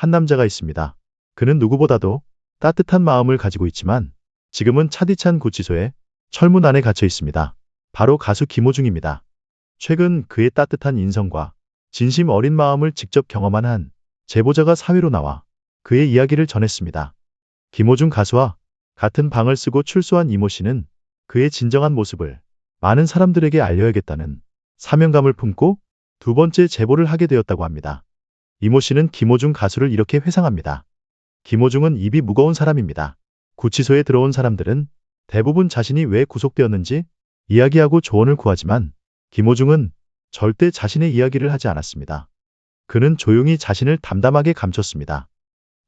한 남자가 있습니다. 그는 누구보다도 따뜻한 마음을 가지고 있지만 지금은 차디찬 구치소에 철문 안에 갇혀 있습니다. 바로 가수 김호중입니다. 최근 그의 따뜻한 인성과 진심 어린 마음을 직접 경험한 한 제보자가 사회로 나와 그의 이야기를 전했습니다. 김호중 가수와 같은 방을 쓰고 출소한 이모 씨는 그의 진정한 모습을 많은 사람들에게 알려야겠다는 사명감을 품고 두 번째 제보를 하게 되었다고 합니다. 이모 씨는 김호중 가수를 이렇게 회상합니다. 김호중은 입이 무거운 사람입니다. 구치소에 들어온 사람들은 대부분 자신이 왜 구속되었는지 이야기하고 조언을 구하지만 김호중은 절대 자신의 이야기를 하지 않았습니다. 그는 조용히 자신을 담담하게 감췄습니다.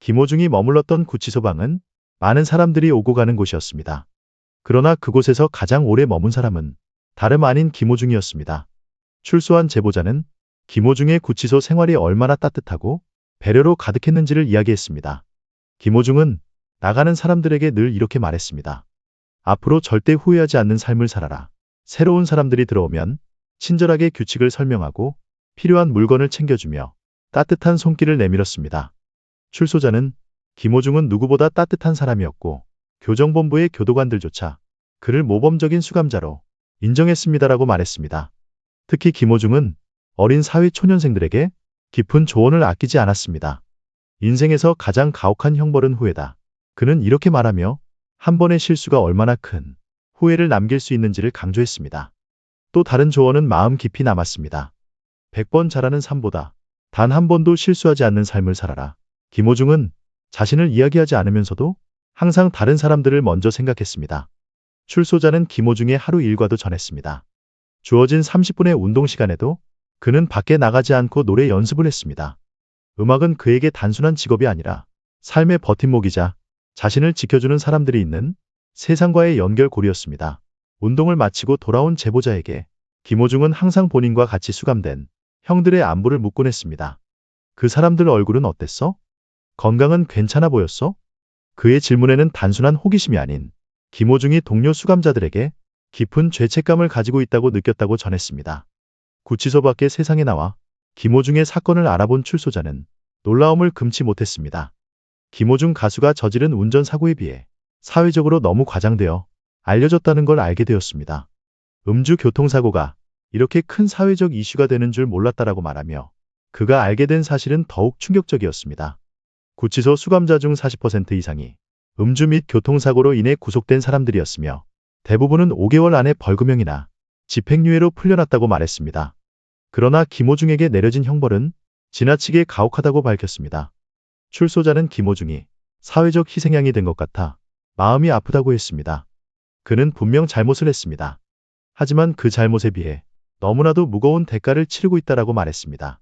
김호중이 머물렀던 구치소 방은 많은 사람들이 오고 가는 곳이었습니다. 그러나 그곳에서 가장 오래 머문 사람은 다름 아닌 김호중이었습니다. 출소한 제보자는 김호중의 구치소 생활이 얼마나 따뜻하고 배려로 가득했는지를 이야기했습니다. 김호중은 나가는 사람들에게 늘 이렇게 말했습니다. 앞으로 절대 후회하지 않는 삶을 살아라. 새로운 사람들이 들어오면 친절하게 규칙을 설명하고 필요한 물건을 챙겨주며 따뜻한 손길을 내밀었습니다. 출소자는 김호중은 누구보다 따뜻한 사람이었고 교정본부의 교도관들조차 그를 모범적인 수감자로 인정했습니다라고 말했습니다. 특히 김호중은 어린 사회 초년생들에게 깊은 조언을 아끼지 않았습니다. 인생에서 가장 가혹한 형벌은 후회다. 그는 이렇게 말하며 한 번의 실수가 얼마나 큰 후회를 남길 수 있는지를 강조했습니다. 또 다른 조언은 마음 깊이 남았습니다. 100번 잘하는 삶보다 단 한 번도 실수하지 않는 삶을 살아라. 김호중은 자신을 이야기하지 않으면서도 항상 다른 사람들을 먼저 생각했습니다. 출소자는 김호중의 하루 일과도 전했습니다. 주어진 30분의 운동 시간에도 그는 밖에 나가지 않고 노래 연습을 했습니다. 음악은 그에게 단순한 직업이 아니라 삶의 버팀목이자 자신을 지켜주는 사람들이 있는 세상과의 연결고리였습니다. 운동을 마치고 돌아온 제보자에게 김호중은 항상 본인과 같이 수감된 형들의 안부를 묻곤 했습니다. 그 사람들 얼굴은 어땠어? 건강은 괜찮아 보였어? 그의 질문에는 단순한 호기심이 아닌 김호중이 동료 수감자들에게 깊은 죄책감을 가지고 있다고 느꼈다고 전했습니다. 구치소 밖의 세상에 나와 김호중의 사건을 알아본 출소자는 놀라움을 금치 못했습니다. 김호중 가수가 저지른 운전사고에 비해 사회적으로 너무 과장되어 알려졌다는 걸 알게 되었습니다. 음주 교통사고가 이렇게 큰 사회적 이슈가 되는 줄 몰랐다라고 말하며 그가 알게 된 사실은 더욱 충격적이었습니다. 구치소 수감자 중 40% 이상이 음주 및 교통사고로 인해 구속된 사람들이었으며 대부분은 5개월 안에 벌금형이나 집행유예로 풀려났다고 말했습니다. 그러나 김호중에게 내려진 형벌은 지나치게 가혹하다고 밝혔습니다. 출소자는 김호중이 사회적 희생양이 된 것 같아 마음이 아프다고 했습니다. 그는 분명 잘못을 했습니다. 하지만 그 잘못에 비해 너무나도 무거운 대가를 치르고 있다라고 말했습니다.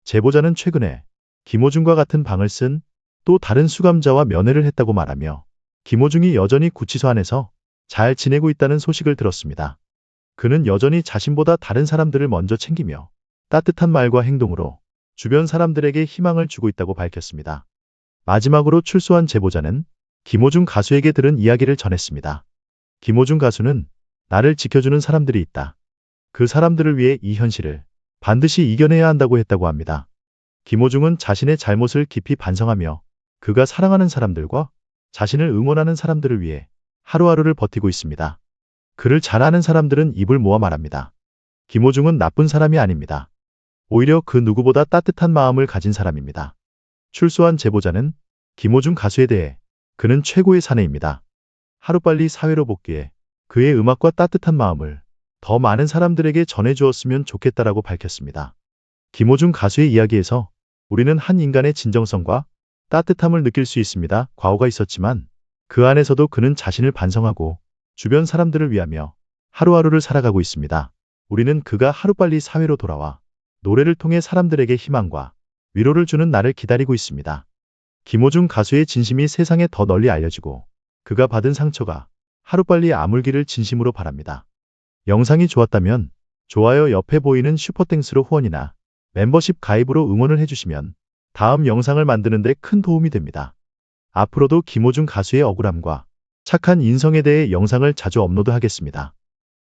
제보자는 최근에 김호중과 같은 방을 쓴 또 다른 수감자와 면회를 했다고 말하며 김호중이 여전히 구치소 안에서 잘 지내고 있다는 소식을 들었습니다. 그는 여전히 자신보다 다른 사람들을 먼저 챙기며 따뜻한 말과 행동으로 주변 사람들에게 희망을 주고 있다고 밝혔습니다. 마지막으로 출소한 제보자는 김호중 가수에게 들은 이야기를 전했습니다. 김호중 가수는 나를 지켜주는 사람들이 있다. 그 사람들을 위해 이 현실을 반드시 이겨내야 한다고 했다고 합니다. 김호중은 자신의 잘못을 깊이 반성하며 그가 사랑하는 사람들과 자신을 응원하는 사람들을 위해 하루하루를 버티고 있습니다. 그를 잘 아는 사람들은 입을 모아 말합니다. 김호중은 나쁜 사람이 아닙니다. 오히려 그 누구보다 따뜻한 마음을 가진 사람입니다. 출소한 제보자는 김호중 가수에 대해 그는 최고의 사내입니다. 하루빨리 사회로 복귀해 그의 음악과 따뜻한 마음을 더 많은 사람들에게 전해주었으면 좋겠다라고 밝혔습니다. 김호중 가수의 이야기에서 우리는 한 인간의 진정성과 따뜻함을 느낄 수 있습니다. 과거가 있었지만 그 안에서도 그는 자신을 반성하고 주변 사람들을 위하며 하루하루를 살아가고 있습니다. 우리는 그가 하루빨리 사회로 돌아와 노래를 통해 사람들에게 희망과 위로를 주는 날을 기다리고 있습니다. 김호중 가수의 진심이 세상에 더 널리 알려지고 그가 받은 상처가 하루빨리 아물기를 진심으로 바랍니다. 영상이 좋았다면 좋아요 옆에 보이는 슈퍼땡스로 후원이나 멤버십 가입으로 응원을 해주시면 다음 영상을 만드는 데 큰 도움이 됩니다. 앞으로도 김호중 가수의 억울함과 착한 인성에 대해 영상을 자주 업로드하겠습니다.